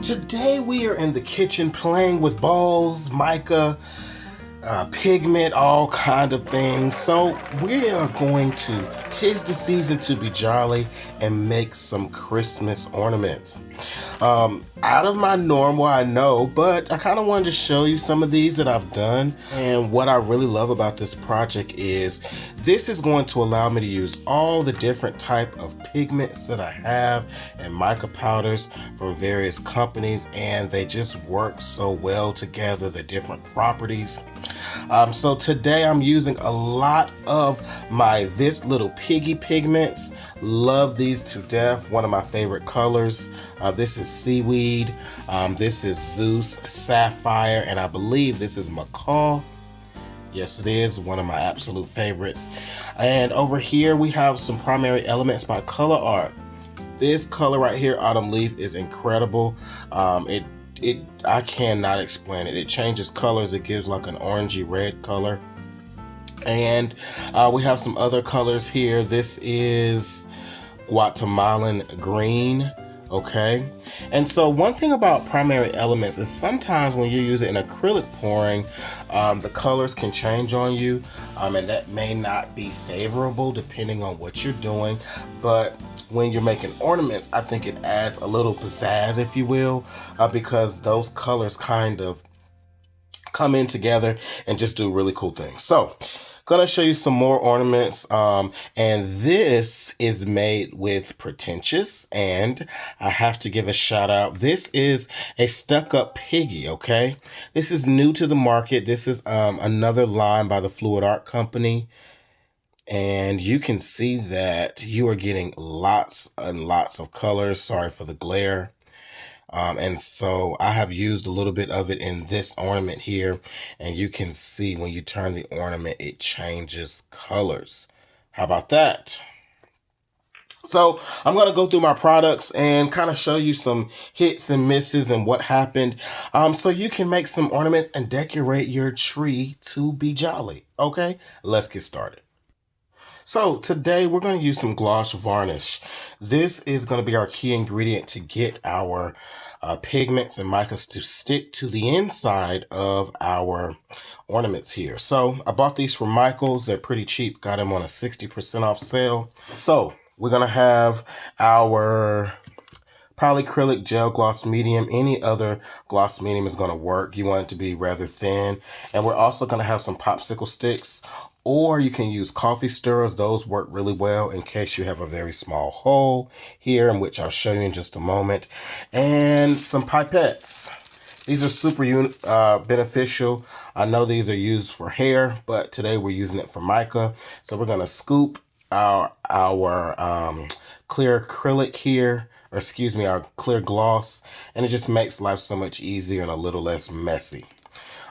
Today we are in the kitchen playing with balls, mica, pigment, all kind of things. So we are going to, 'tis the season to be jolly and make some Christmas ornaments. Out of my normal, I know, but I kind of wanted to show you some of these that I've done. And what I really love about this project is this is going to allow me to use all the different type of pigments that I have and mica powders from various companies, and they just work so well together, the different properties. So today I'm using a lot of my This Little Piggy pigments. Love these to death. One of my favorite colors. This is Seaweed. This is Zeus Sapphire, and I believe this is Macaw. Yes, it is one of my absolute favorites. And over here we have some Primary Elements by Color Art. This color right here, Autumn Leaf, is incredible. I cannot explain it. It changes colors. It gives like an orangey red color. And we have some other colors here. This is Guatemalan Green. Okay, and so one thing about Primary Elements is sometimes when you use it in acrylic pouring, the colors can change on you, and that may not be favorable depending on what you're doing. But when you're making ornaments, I think it adds a little pizzazz, if you will, because those colors kind of come in together and just do really cool things. So gonna show you some more ornaments, and this is made with Pretentious, and I have to give a shout out. This is a stuck up piggy. Okay, this is new to the market. This is another line by the Fluid Art Company, and you can see that you are getting lots and lots of colors. Sorry for the glare. And so I have used a little bit of it in this ornament here, and you can see when you turn the ornament, it changes colors. How about that? So I'm going to go through my products and kind of show you some hits and misses and what happened, so you can make some ornaments and decorate your tree to be jolly. Okay, let's get started. So today we're going to use some gloss varnish. This is going to be our key ingredient to get our pigments and micas to stick to the inside of our ornaments here. So I bought these from Michael's. They're pretty cheap. Got them on a 60% off sale. So we're going to have our polyacrylic gel gloss medium. Any other gloss medium is going to work. You want it to be rather thin. And we're also going to have some popsicle sticks, or you can use coffee stirrers. Those work really well in case you have a very small hole here, in which I'll show you in just a moment. And some pipettes. These are super beneficial. I know these are used for hair, but today we're using it for mica. So we're going to scoop our clear acrylic here, or excuse me, our clear gloss, and it just makes life so much easier and a little less messy.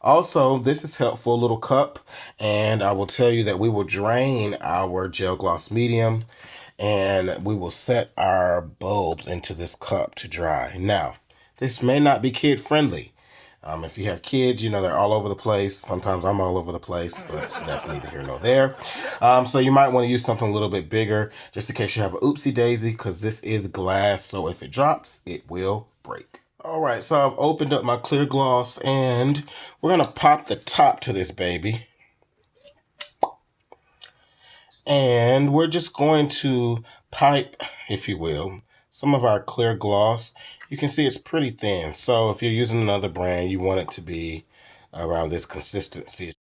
Also, this is helpful, a little cup, and I will tell you that we will drain our gel gloss medium and we will set our bulbs into this cup to dry. Now, this may not be kid friendly. If you have kids, you know, they're all over the place. Sometimes I'm all over the place, but that's neither here nor there. So you might want to use something a little bit bigger just in case you have an oopsie daisy, because this is glass. So if it drops, it will break. All right, so I've opened up my clear gloss and we're going to pop the top to this baby. And we're just going to pipe, if you will, some of our clear gloss. You can see it's pretty thin. So if you're using another brand, you want it to be around this consistency.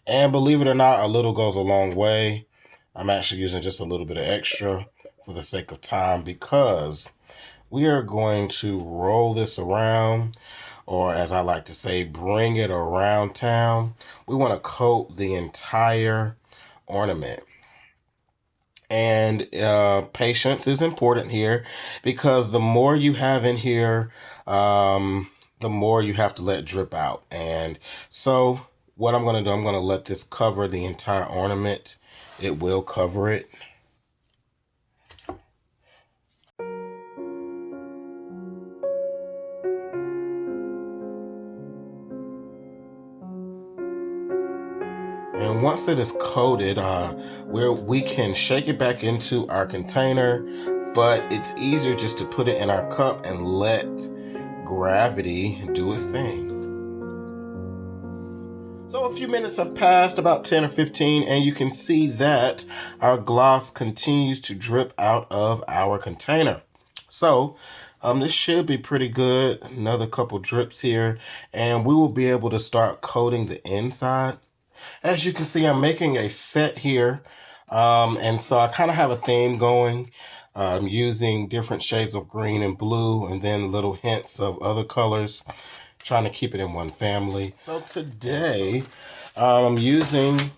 And believe it or not, a little goes a long way. I'm actually using just a little bit of extra for the sake of time, because we are going to roll this around, or as I like to say, bring it around town. We want to coat the entire ornament. And patience is important here, because the more you have in here, the more you have to let drip out. And so what I'm going to do, I'm going to let this cover the entire ornament. It will cover it. And once it is coated, we can shake it back into our container, but it's easier just to put it in our cup and let gravity do its thing. So a few minutes have passed, about 10 or 15, and you can see that our gloss continues to drip out of our container. So this should be pretty good. Another couple drips here, and we will be able to start coating the inside. As you can see, I'm making a set here, and so I kind of have a theme going. I'm using different shades of green and blue, and then little hints of other colors, trying to keep it in one family. So today, I'm using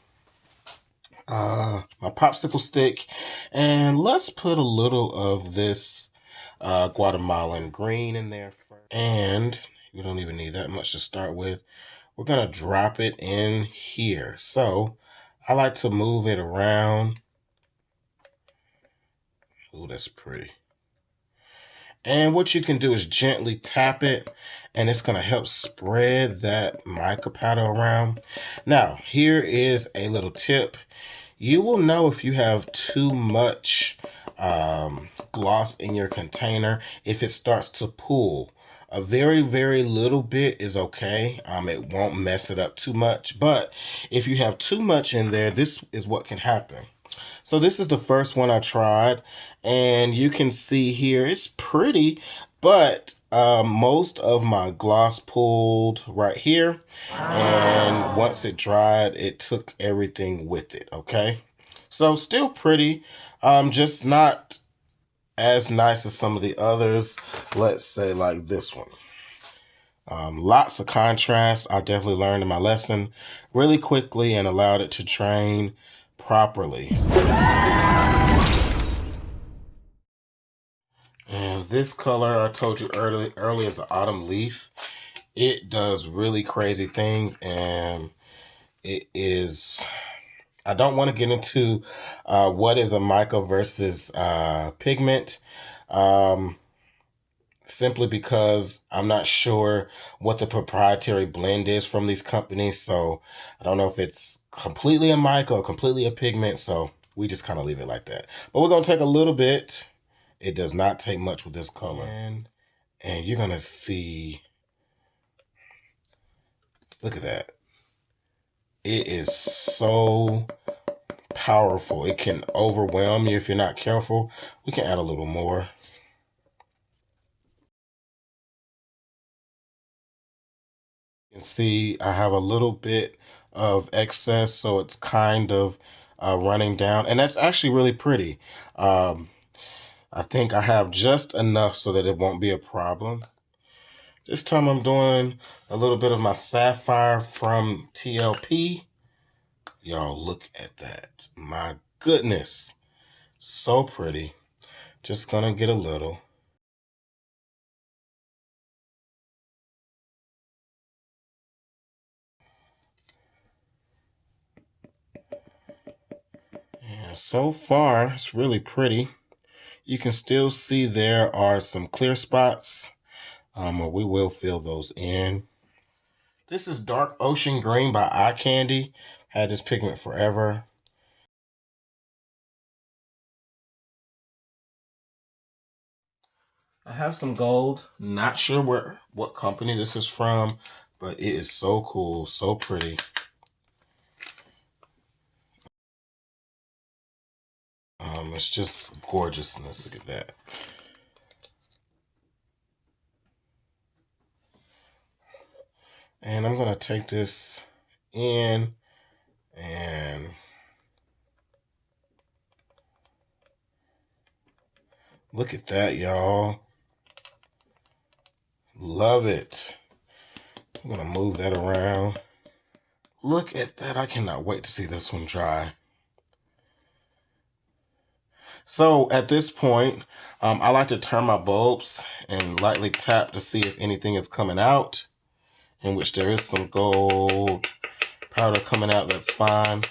my popsicle stick, and let's put a little of this Guatemalan green in there first. And we don't even need that much to start with. We're gonna drop it in here. So I like to move it around. Oh, that's pretty. And what you can do is gently tap it, and it's gonna help spread that mica powder around. Now, here is a little tip. You will know if you have too much gloss in your container if it starts to pool. A very, very little bit is okay. It won't mess it up too much. But if you have too much in there, this is what can happen. So this is the first one I tried, and you can see here it's pretty, but most of my gloss pooled right here, and once it dried, it took everything with it. Okay, so still pretty, just not as nice as some of the others. Let's say like this one. Lots of contrast. I definitely learned in my lesson really quickly and allowed it to train properly. And this color I told you earlier is the autumn leaf. It does really crazy things, and it is, I don't want to get into what is a mica versus pigment, simply because I'm not sure what the proprietary blend is from these companies. So I don't know if it's completely a mica or completely a pigment. So we just kind of leave it like that. But we're going to take a little bit. It does not take much with this color. And you're going to see, look at that. It is so powerful. It can overwhelm you if you're not careful. We can add a little more. You can see I have a little bit of excess, so it's kind of running down, and that's actually really pretty. I think I have just enough so that it won't be a problem. This time I'm doing a little bit of my sapphire from TLP. Y'all look at that. My goodness. So pretty. Just gonna get a little. And so far, it's really pretty. You can still see there are some clear spots. We will fill those in. This is Dark Ocean Green by Eye Candy. Had this pigment forever. I have some gold. Not sure what company this is from, but it is so cool, so pretty. It's just gorgeousness. Look at that. And I'm gonna take this in and look at that, y'all. Love it. I'm gonna move that around. Look at that. I cannot wait to see this one dry. So at this point, I like to turn my bulbs and lightly tap to see if anything is coming out, in which there is some gold powder coming out. That's fine.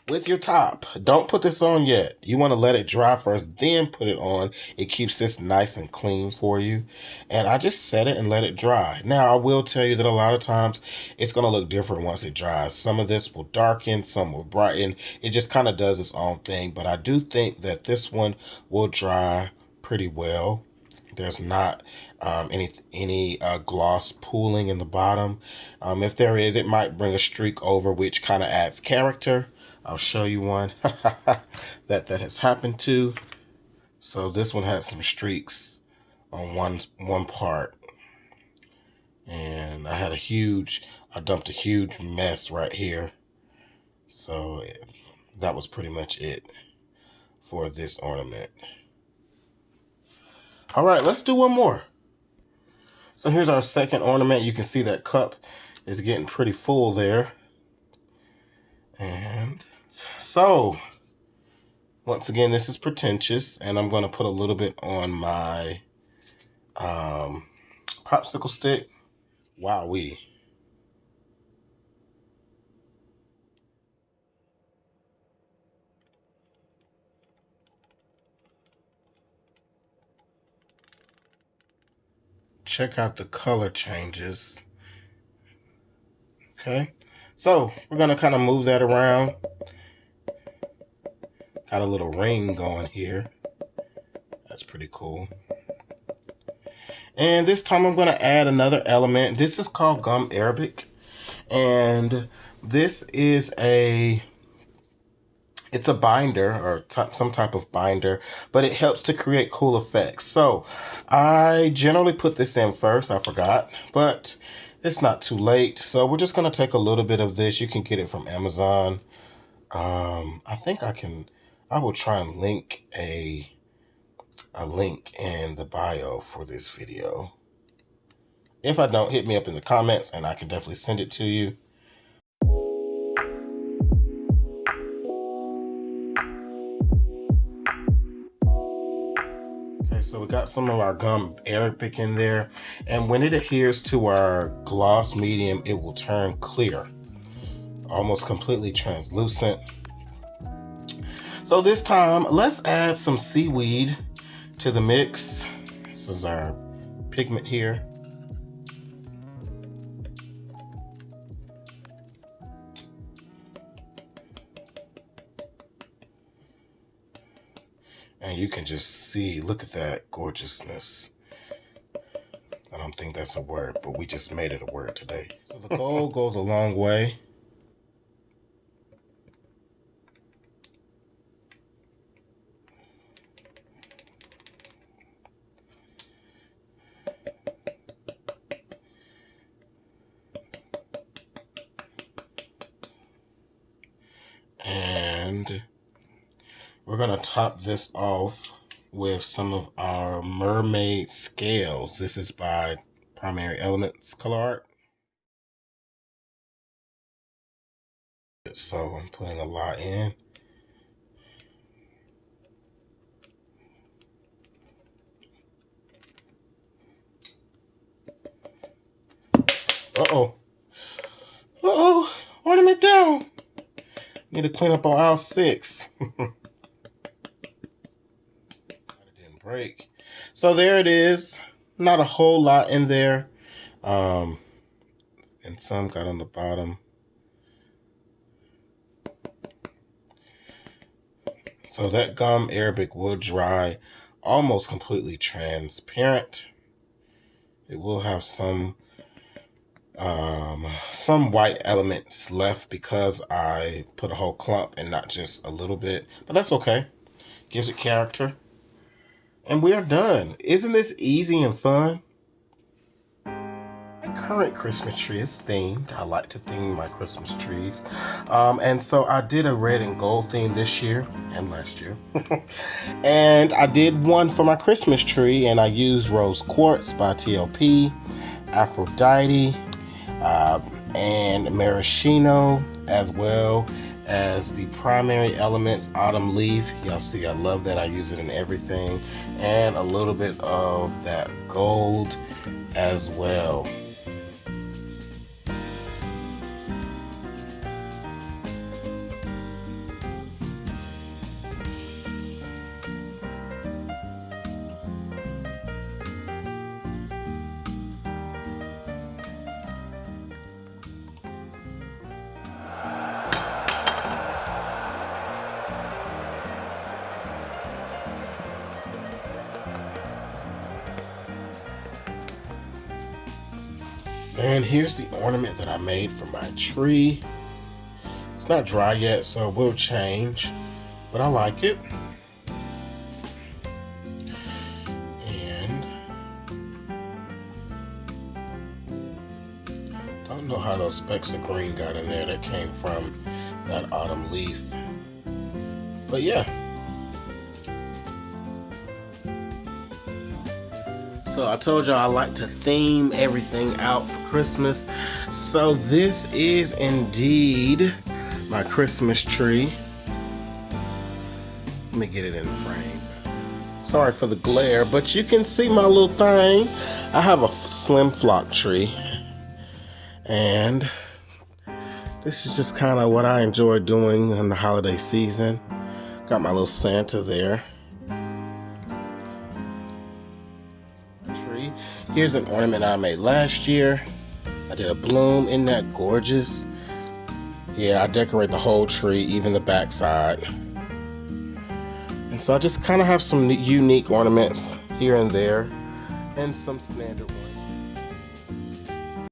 With your top, don't put this on yet. You want to let it dry first, then put it on. It keeps this nice and clean for you. And I just set it and let it dry. Now, I will tell you that a lot of times it's going to look different once it dries. Some of this will darken, some will brighten. It just kind of does its own thing. But I do think that this one will dry pretty well. There's not any gloss pooling in the bottom. If there is, it might bring a streak over, which kind of adds character. I'll show you one that has happened to. So this one had some streaks on one part, and I dumped a huge mess right here. So that was pretty much it for this ornament. All right, let's do one more. So here's our second ornament. You can see that cup is getting pretty full there. And so, once again, this is pretentious, and I'm going to put a little bit on my popsicle stick. Wowee. Check out the color changes. Okay, so we're going to kind of move that around. Got a little ring going here. That's pretty cool. And this time I'm going to add another element. This is called gum arabic. And this is it's a binder, or some type of binder, but it helps to create cool effects. So I generally put this in first. I forgot, but it's not too late. So we're just going to take a little bit of this. You can get it from Amazon. I think I will try and link a link in the bio for this video. If I don't, hit me up in the comments and I can definitely send it to you. Okay, so we got some of our gum arabic in there, and when it adheres to our gloss medium, it will turn clear, almost completely translucent. So this time, let's add some seaweed to the mix. This is our pigment here. And you can just see, look at that gorgeousness. I don't think that's a word, but we just made it a word today. So the gold goes a long way. And we're gonna top this off with some of our mermaid scales. This is by Primary Elements Color Art. So I'm putting a lot in. Uh-oh. Uh-oh. Ornament down. Need to clean up on aisle 6. It didn't break. So there it is. Not a whole lot in there. And some got on the bottom. So that gum arabic will dry almost completely transparent. It will have some white elements left because I put a whole clump and not just a little bit, but that's okay. Gives it character. And we are done. Isn't this easy and fun? My current Christmas tree is themed. I like to theme my Christmas trees. And so I did a red and gold theme this year and last year. And I did one for my Christmas tree, and I used Rose Quartz by TLP, Aphrodite, and maraschino, as well as the Primary Elements Autumn Leaf. Y'all see, I love that. I use it in everything. And a little bit of that gold as well. And here's the ornament that I made for my tree. It's not dry yet, so it will change, but I like it. And don't know how those specks of green got in there. That came from that autumn leaf. But yeah. So I told y'all I like to theme everything out for Christmas. So this is indeed my Christmas tree. Let me get it in frame. Sorry for the glare, but you can see my little thing. I have a slim flock tree. And this is just kind of what I enjoy doing in the holiday season. Got my little Santa there. Here's an ornament I made last year. I did a bloom. Isn't that gorgeous? Yeah, I decorate the whole tree, even the back side. And so I just kind of have some unique ornaments here and there, and some standard ones.